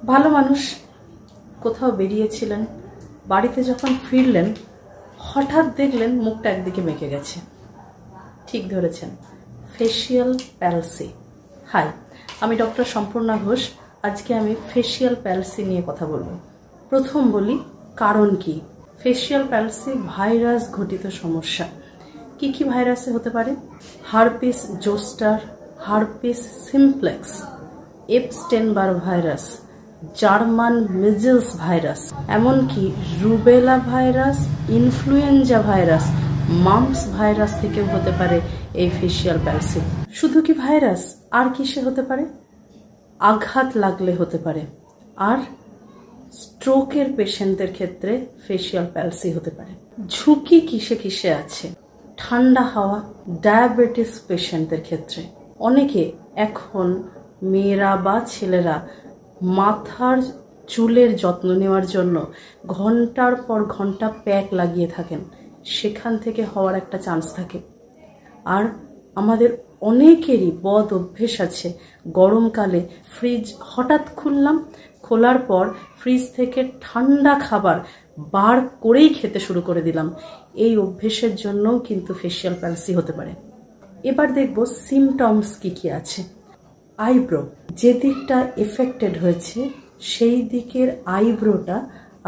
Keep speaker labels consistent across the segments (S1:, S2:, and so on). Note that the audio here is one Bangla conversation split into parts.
S1: ভালো মানুষ, কোথাও বেরিয়েছিলেন, বাড়িতে যখন ফিরলেন হঠাৎ দেখলেন মুখটা একদিকে মেকে গেছে। ঠিক ধরেছেন, ফেসিয়াল প্যালসি। হাই, আমি ডক্টর সম্পূর্ণা ঘোষ। আজকে আমি ফেসিয়াল প্যালসি নিয়ে কথা বলবো। প্রথম বলি কারণ কি। ফেসিয়াল প্যালসি ভাইরাস ঘটিত সমস্যা। কি কি ভাইরাসে হতে পারে? Herpes zoster, herpes simplex, Epstein Barr virus, German measles virus, এমনকি rubella virus, influenza virus, mumps virus থেকেও হতে পারে এই ফেসিয়াল প্যালসি। শুধু কি ভাইরাস, আর কিসে হতে পারে? আঘাত লাগলে হতে পারে। আর স্ট্রোকের পেশেন্টদের ক্ষেত্রে ফেসিয়াল প্যালসি হতে পারে। ঝুঁকি কিসে কিসে আছে? ঠান্ডা হাওয়া, ডায়াবেটিস পেশেন্টদের ক্ষেত্রে। অনেকে এখন মেয়েরা বা ছেলেরা মাথার চুলের যত্ন নেওয়ার জন্য ঘন্টার পর ঘন্টা প্যাক লাগিয়ে থাকেন, সেখান থেকে হওয়ার একটা চান্স থাকে। আর আমাদের অনেকেরই বদ অভ্যেস আছে, গরমকালে ফ্রিজ হঠাৎ খুললাম, খোলার পর ফ্রিজ থেকে ঠান্ডা খাবার বার করেই খেতে শুরু করে দিলাম। এই অভ্যেসের জন্যও কিন্তু ফেসিয়াল প্যালসি হতে পারে। এবার দেখব সিমটমস কি কি আছে। আইব্রো, যে দিকটা এফেক্টেড হয়েছে সেই দিকের আইব্রোটা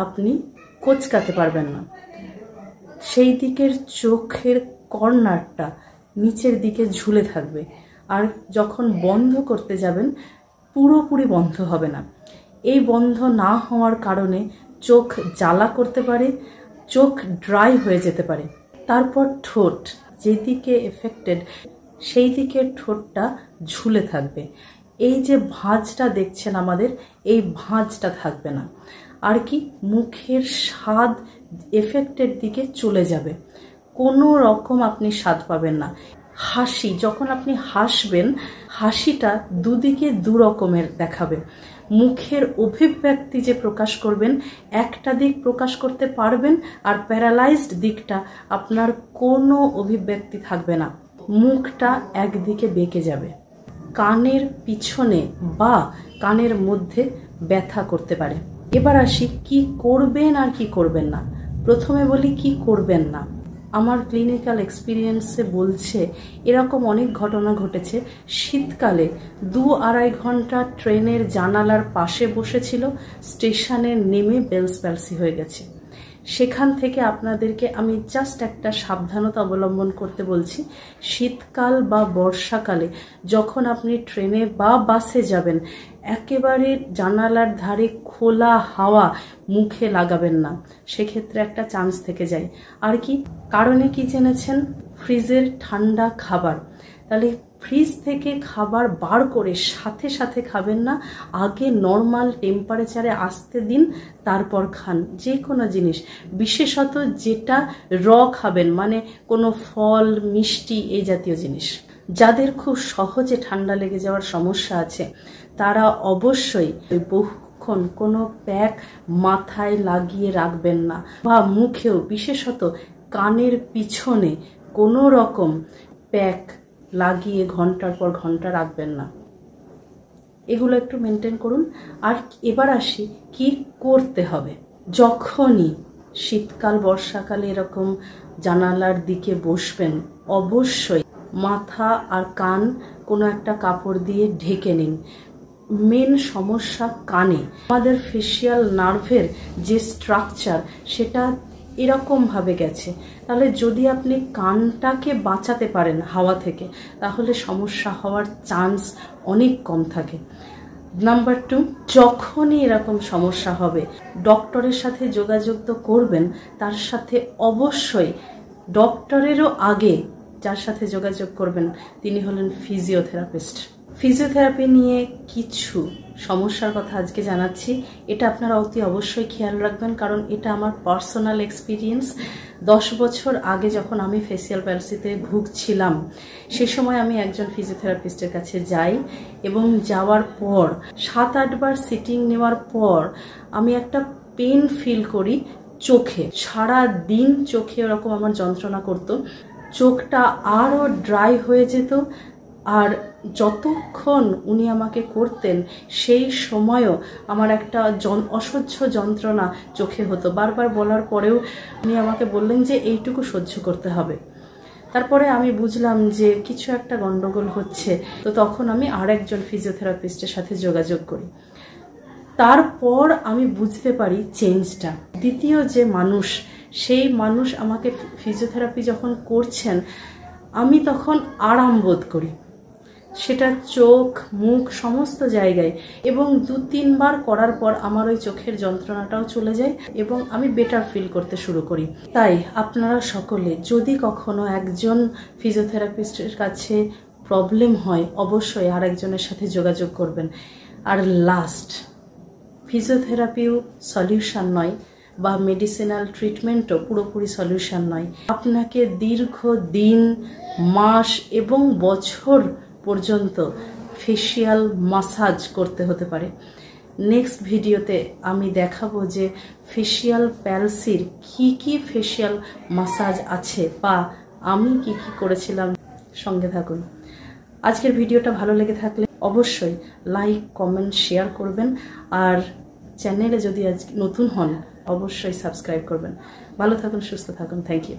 S1: আপনি কোঁচকাতে পারবেন না। সেই দিকের চোখের কর্নারটা নিচের দিকে ঝুলে থাকবে, আর যখন বন্ধ করতে যাবেন পুরোপুরি বন্ধ হবে না। এই বন্ধ না হওয়ার কারণে চোখ জ্বালা করতে পারে, চোখ ড্রাই হয়ে যেতে পারে। তারপর ঠোঁট, যেদিকে এফেক্টেড সেই দিকের ঠোঁটটা ঝুলে থাকবে। এই যে ভাঁজটা দেখছেন আমাদের, এই ভাঁজটা থাকবে না। আর কি, মুখের স্বাদ এফেক্টেড দিকে চলে যাবে, কোনো রকম আপনি স্বাদ পাবেন না। হাসি, যখন আপনি হাসবেন হাসিটা দুদিকে দু রকমের দেখাবে। মুখের অভিব্যক্তি যে প্রকাশ করবেন একটা দিক প্রকাশ করতে পারবেন, আর প্যারালাইজড দিকটা আপনার কোনো অভিব্যক্তি থাকবে না, মুখটা একদিকে বেঁকে যাবে। কানের পিছনে বা কানের মধ্যে ব্যথা করতে পারে। এবার আসি কি করবেন আর কি করবেন না। প্রথমে বলি কি করবেন না। আমার ক্লিনিক্যাল এক্সপিরিয়েন্সে বলছে এরকম অনেক ঘটনা ঘটেছে। শীতকালে 2-2.5 ঘন্টা ট্রেনের জানালার পাশে বসেছিল, স্টেশনে নেমে বেলস প্যালসি হয়ে গেছে। সেখান থেকে আপনাদেরকে আমি জাস্ট একটা সাবধানতা অবলম্বন করতে বলছি। শীতকাল বা বর্ষাকালে যখন আপনি ট্রেনে বা বাসে যাবেন, একেবারে জানালার ধারে খোলা হাওয়া মুখে লাগাবেন না, সেক্ষেত্রে একটা চান্স থেকে যায়। আর কি কারণে কি জেনেছেন? ফ্রিজের ঠান্ডা খাবার। তাহলে ফ্রিজ থেকে খাবার বার করে সাথে সাথে খাবেন না, আগে নর্মাল টেম্পারেচারে আসতে দিন, তারপর খান যে কোনো জিনিস, বিশেষত যেটা খাবেন, মানে কোনো ফল, মিষ্টি, এই জাতীয় জিনিস। যাদের খুব সহজে ঠান্ডা লেগে যাওয়ার সমস্যা আছে তারা অবশ্যই বহুক্ষণ কোনো প্যাক মাথায় লাগিয়ে রাখবেন না, বা মুখেও, বিশেষত কানের পিছনে কোনো রকম প্যাক লাগিয়ে ঘন্টার পর ঘন্টা রাখবেন না। এগুলো একটু মেনটেন করুন। আর এবার আসি কি করতে হবে। যখনই শীতকাল বর্ষাকালে এরকম জানালার দিকে বসবেন, অবশ্যই মাথা আর কান কোনো একটা কাপড় দিয়ে ঢেকে নিন। মেন সমস্যা কানে। আমাদের ফেসিয়াল নার্ভের যে স্ট্রাকচার সেটা এরকম ভাবে গেছে, তাহলে যদি আপনি কানটাকে বাঁচাতে পারেন হাওয়া থেকে, তাহলে সমস্যা হওয়ার চান্স অনেক কম থাকে। নাম্বার 2, যখনই এরকম সমস্যা হবে ডক্টরের সাথে যোগাযোগ তো করবেন, তার সাথে অবশ্যই ডক্টরেরও আগে যার সাথে যোগাযোগ করবেন তিনি হলেন ফিজিওথেরাপিস্ট। ফিজিওথেরাপি নিয়ে কিছু সমস্যার কথা আজকে জানাচ্ছি, এটা আপনারা অতি অবশ্যই খেয়াল রাখবেন, কারণ এটা আমার পার্সোনাল এক্সপিরিয়েন্স। 10 বছর আগে যখন আমি ফেসিয়াল প্যালসিতে ভুগছিলাম, সে সময় আমি একজন ফিজিওথেরাপিস্টের কাছে যাই, এবং যাওয়ার পর 7-8 বার সিটিং নেওয়ার পর আমি একটা পেন ফিল করি চোখে। সারা দিন চোখে ওরকম আমার যন্ত্রণা করতো, চোখটা আরও ড্রাই হয়ে যেত, আর যতক্ষণ উনি আমাকে করতেন সেই সময়ও আমার একটা অসহ্য যন্ত্রণা চোখে হতো। বারবার বলার পরেও উনি আমাকে বললেন যে এইটুকু সহ্য করতে হবে। তারপরে আমি বুঝলাম যে কিছু একটা গন্ডগোল হচ্ছে, তো তখন আমি আরেকজন ফিজিওথেরাপিস্টের সাথে যোগাযোগ করি। তারপর আমি বুঝতে পারি চেঞ্জটা। দ্বিতীয় যে মানুষ, সেই মানুষ আমাকে ফিজিওথেরাপি যখন করছেন আমি তখন আরাম বোধ করি, সেটা চোখ, মুখ, সমস্ত জায়গায়। এবং 2-3 বার করার পর আমার ওই চোখের যন্ত্রণাটাও চলে যায় এবং আমি বেটার ফিল করতে শুরু করি। তাই আপনারা সকলে যদি কখনো একজন ফিজিওথেরাপিস্টের কাছে প্রবলেম হয় অবশ্যই আরেকজনের সাথে যোগাযোগ করবেন। আর লাস্ট, ফিজিওথেরাপিও সলিউশন নয় বা মেডিসিনাল ট্রিটমেন্টও পুরোপুরি সলিউশন নয়। আপনাকে দীর্ঘ দিন, মাস এবং বছর পর্যন্ত ফেশিয়াল মাসাজ করতে হতে পারে। নেক্সট ভিডিওতে আমি দেখাবো যে ফেশিয়াল প্যালসির কি ফেশিয়াল মাসাজ আছে বা আমি কি করেছিলাম। সঙ্গে থাকুন। আজকের ভিডিওটা ভালো লেগে থাকলে অবশ্যই লাইক, কমেন্ট, শেয়ার করবেন। আর চ্যানেলে যদি আজ নতুন হন অবশ্যই সাবস্ক্রাইব করবেন। ভালো থাকুন, সুস্থ থাকুন। Thank you.